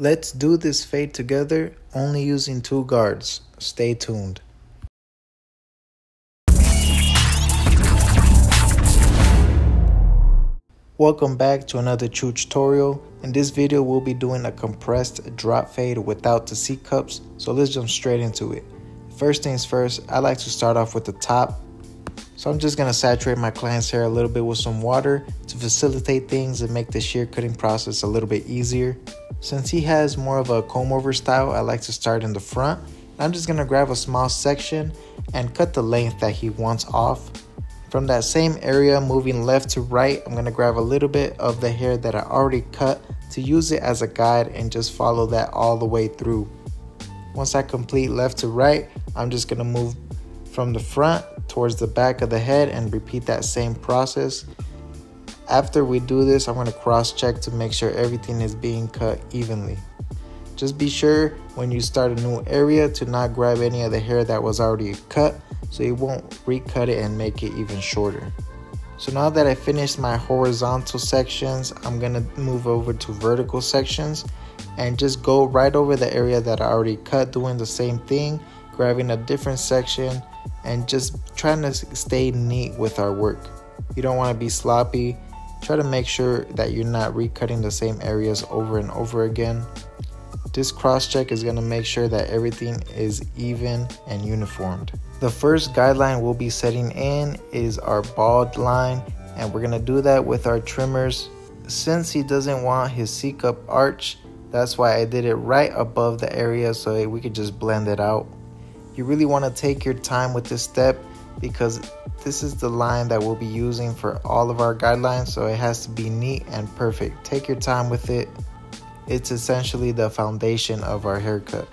Let's do this fade together, only using 2 guards. Stay tuned. Welcome back to another chooch tutorial. In this video, we'll be doing a compressed drop fade without the C cups, so let's jump straight into it. First things first, I like to start off with the top. So I'm just going to saturate my client's hair a little bit with some water to facilitate things and make the shear cutting process a little bit easier. Since he has more of a comb over style, I like to start in the front. I'm just going to grab a small section and cut the length that he wants off. From that same area, moving left to right, I'm going to grab a little bit of the hair that I already cut to use it as a guide and just follow that all the way through. Once I complete left to right, I'm just going to move from the front towards the back of the head and repeat that same process. After we do this, I'm going to cross check to make sure everything is being cut evenly. Just be sure when you start a new area to not grab any of the hair that was already cut, so you won't recut it and make it even shorter. So now that I finished my horizontal sections, I'm going to move over to vertical sections and just go right over the area that I already cut, doing the same thing, grabbing a different section and just trying to stay neat with our work. You don't want to be sloppy. Try to make sure that you're not recutting the same areas over and over again. This cross check is going to make sure that everything is even and uniformed. The first guideline we'll be setting in is our bald line, and we're going to do that with our trimmers. Since he doesn't want his C-cup arch, that's why I did it right above the area so we could just blend it out. You really want to take your time with this step because this is the line that we'll be using for all of our guidelines, so it has to be neat and perfect. Take your time with it. It's essentially the foundation of our haircut.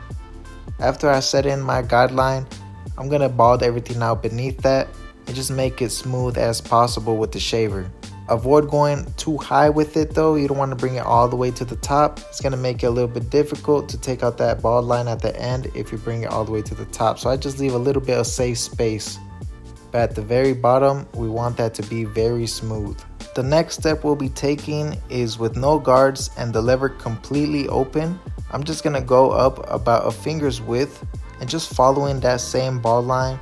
After I set in my guideline, I'm going to bald everything out beneath that and just make it smooth as possible with the shaver. Avoid going too high with it though. You don't want to bring it all the way to the top. It's going to make it a little bit difficult to take out that bald line at the end if you bring it all the way to the top. So I just leave a little bit of safe space. But at the very bottom, we want that to be very smooth. The next step we'll be taking is with no guards and the lever completely open. I'm just going to go up about a finger's width and just following that same bald line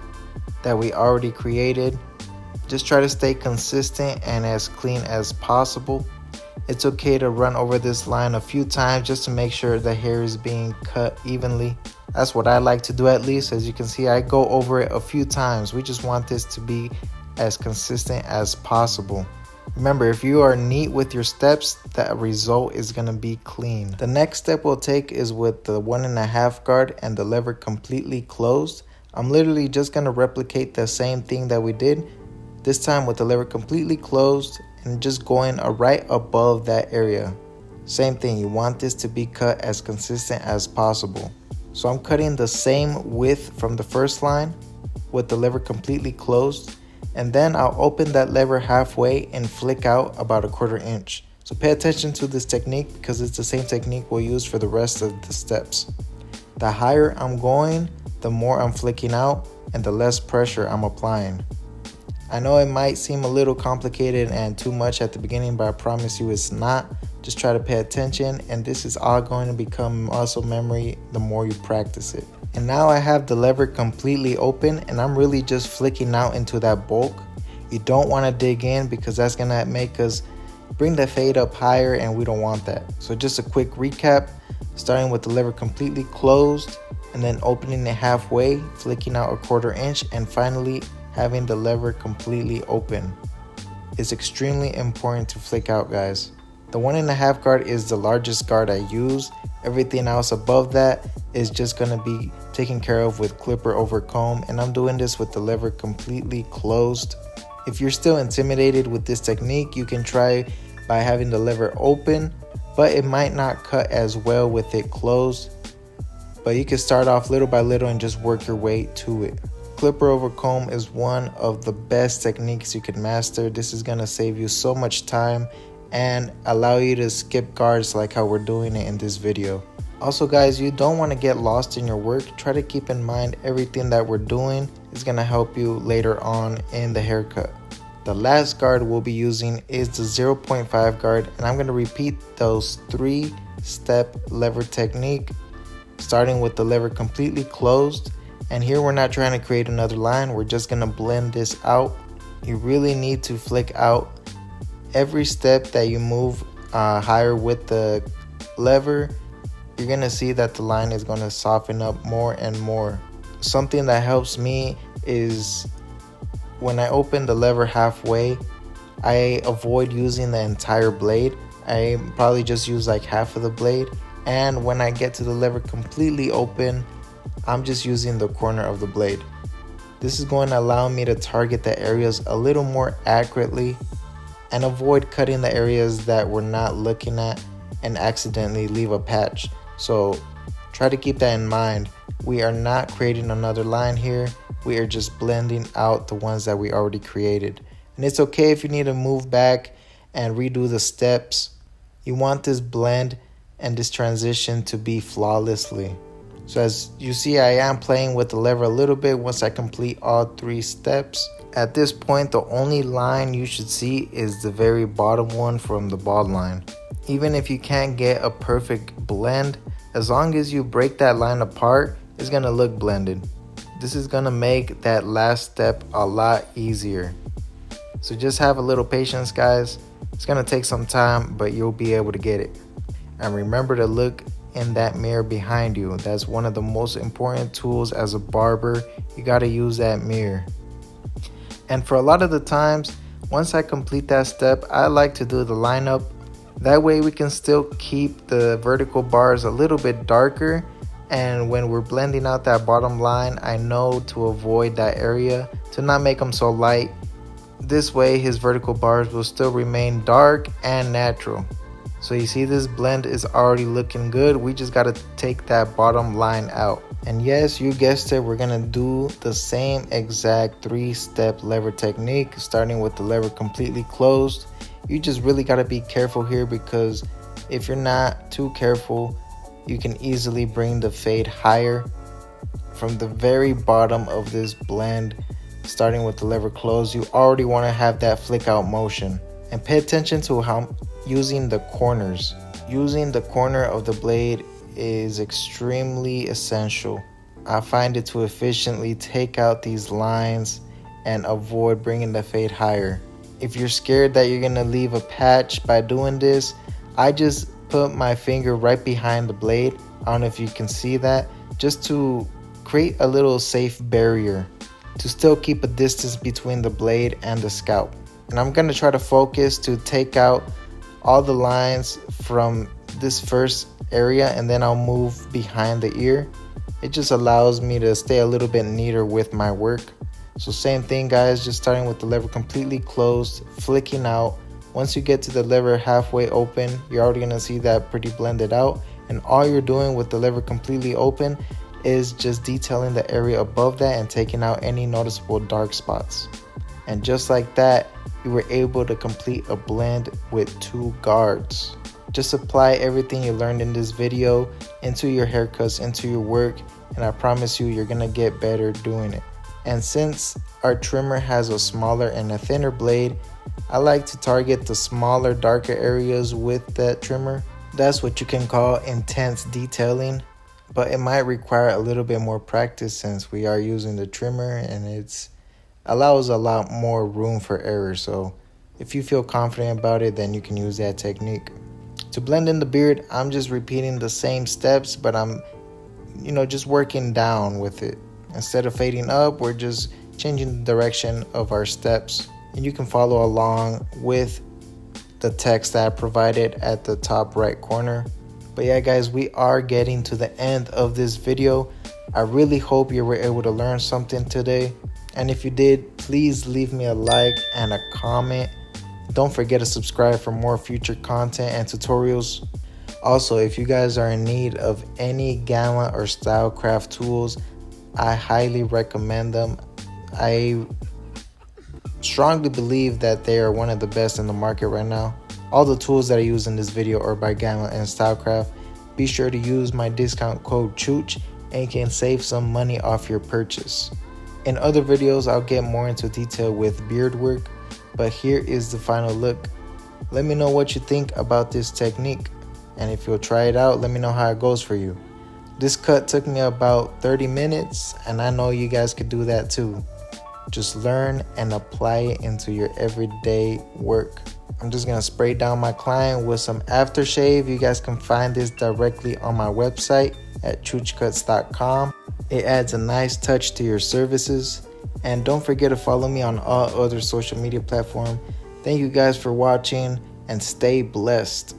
that we already created. Just try to stay consistent and as clean as possible. It's okay to run over this line a few times just to make sure the hair is being cut evenly. That's what I like to do, at least. As you can see, I go over it a few times. We just want this to be as consistent as possible. Remember, if you are neat with your steps, that result is going to be clean. The next step we'll take is with the 1.5 guard and the lever completely closed. I'm literally just going to replicate the same thing that we did, this time with the lever completely closed and just going right above that area. Same thing, you want this to be cut as consistent as possible. So I'm cutting the same width from the first line with the lever completely closed, and then I'll open that lever halfway and flick out about 1/4 inch. So pay attention to this technique because it's the same technique we'll use for the rest of the steps. The higher I'm going, the more I'm flicking out and the less pressure I'm applying. I know it might seem a little complicated and too much at the beginning, but I promise you it's not. Just try to pay attention, and this is all going to become muscle memory the more you practice it. And now I have the lever completely open and I'm really just flicking out into that bulk. You don't want to dig in because that's going to make us bring the fade up higher and we don't want that. So just a quick recap, starting with the lever completely closed and then opening it halfway, flicking out 1/4 inch, and finally having the lever completely open. It's extremely important to flick out, guys. The 1.5 guard is the largest guard I use. Everything else above that is just going to be taken care of with clipper over comb, and I'm doing this with the lever completely closed. If you're still intimidated with this technique, you can try by having the lever open, but it might not cut as well with it closed. But you can start off little by little and just work your way to it. Clipper over comb is one of the best techniques you can master. This is going to save you so much time and allow you to skip guards like how we're doing it in this video. Also guys, you don't want to get lost in your work. Try to keep in mind everything that we're doing is going to help you later on in the haircut. The last guard we'll be using is the 0.5 guard, and I'm going to repeat those 3-step lever technique, starting with the lever completely closed. And here we're not trying to create another line, we're just going to blend this out. You really need to flick out every step that you move higher with the lever. You're going to see that the line is going to soften up more and more. Something that helps me is when I open the lever halfway, I avoid using the entire blade. I probably just use like half of the blade. And when I get to the lever completely open, I'm just using the corner of the blade. This is going to allow me to target the areas a little more accurately and avoid cutting the areas that we're not looking at and accidentally leave a patch. So try to keep that in mind. We are not creating another line here. We are just blending out the ones that we already created. And it's okay if you need to move back and redo the steps. You want this blend and this transition to be flawlessly. So as you see, I am playing with the lever a little bit once I complete all 3 steps. At this point, the only line you should see is the very bottom one from the bald line. Even if you can't get a perfect blend, as long as you break that line apart, it's gonna look blended. This is gonna make that last step a lot easier. So just have a little patience, guys. It's gonna take some time, but you'll be able to get it. And remember to look in that mirror behind you. That's one of the most important tools as a barber. You gotta use that mirror. And for a lot of the times, once I complete that step, I like to do the lineup. That way we can still keep the vertical bars a little bit darker. And when we're blending out that bottom line, I know to avoid that area, to not make them so light. This way his vertical bars will still remain dark and natural. So you see this blend is already looking good. We just got to take that bottom line out. And yes, you guessed it, we're going to do the same exact 3-step lever technique, starting with the lever completely closed. You just really got to be careful here, because if you're not too careful, you can easily bring the fade higher. From the very bottom of this blend, starting with the lever closed, you already want to have that flick out motion. And pay attention to how using the corners. Using the corner of the blade is extremely essential. I find it to efficiently take out these lines and avoid bringing the fade higher. If you're scared that you're gonna leave a patch by doing this, I just put my finger right behind the blade. I don't know if you can see that, just to create a little safe barrier to still keep a distance between the blade and the scalp. And I'm gonna try to focus to take out all the lines from this first area, and then I'll move behind the ear. It just allows me to stay a little bit neater with my work. So same thing, guys, just starting with the lever completely closed, flicking out. Once you get to the lever halfway open, you're already gonna see that pretty blended out. And all you're doing with the lever completely open is just detailing the area above that and taking out any noticeable dark spots. And just like that, you were able to complete a blend with 2 guards. Just apply everything you learned in this video into your haircuts, into your work, and I promise you, you're gonna get better doing it. And since our trimmer has a smaller and a thinner blade, I like to target the smaller, darker areas with that trimmer. That's what you can call intense detailing, but it might require a little bit more practice since we are using the trimmer, and it's allows a lot more room for error. So if you feel confident about it, then you can use that technique. To blend in the beard, I'm just repeating the same steps, but I'm just working down with it. Instead of fading up, we're just changing the direction of our steps. And you can follow along with the text that I provided at the top right corner. But yeah, guys, we are getting to the end of this video. I really hope you were able to learn something today. And if you did, please leave me a like and a comment. Don't forget to subscribe for more future content and tutorials. Also, if you guys are in need of any Gamma or Stylecraft tools, I highly recommend them. I strongly believe that they are one of the best in the market right now. All the tools that I use in this video are by Gamma and Stylecraft. Be sure to use my discount code chooch and you can save some money off your purchase. In other videos, I'll get more into detail with beard work, but here is the final look. Let me know what you think about this technique, and if you'll try it out, let me know how it goes for you. This cut took me about 30 minutes, and I know you guys could do that too. Just learn and apply it into your everyday work. I'm just gonna spray down my client with some aftershave. You guys can find this directly on my website at choochcutz.com. It adds a nice touch to your services. And don't forget to follow me on all other social media platforms. Thank you guys for watching, and stay blessed.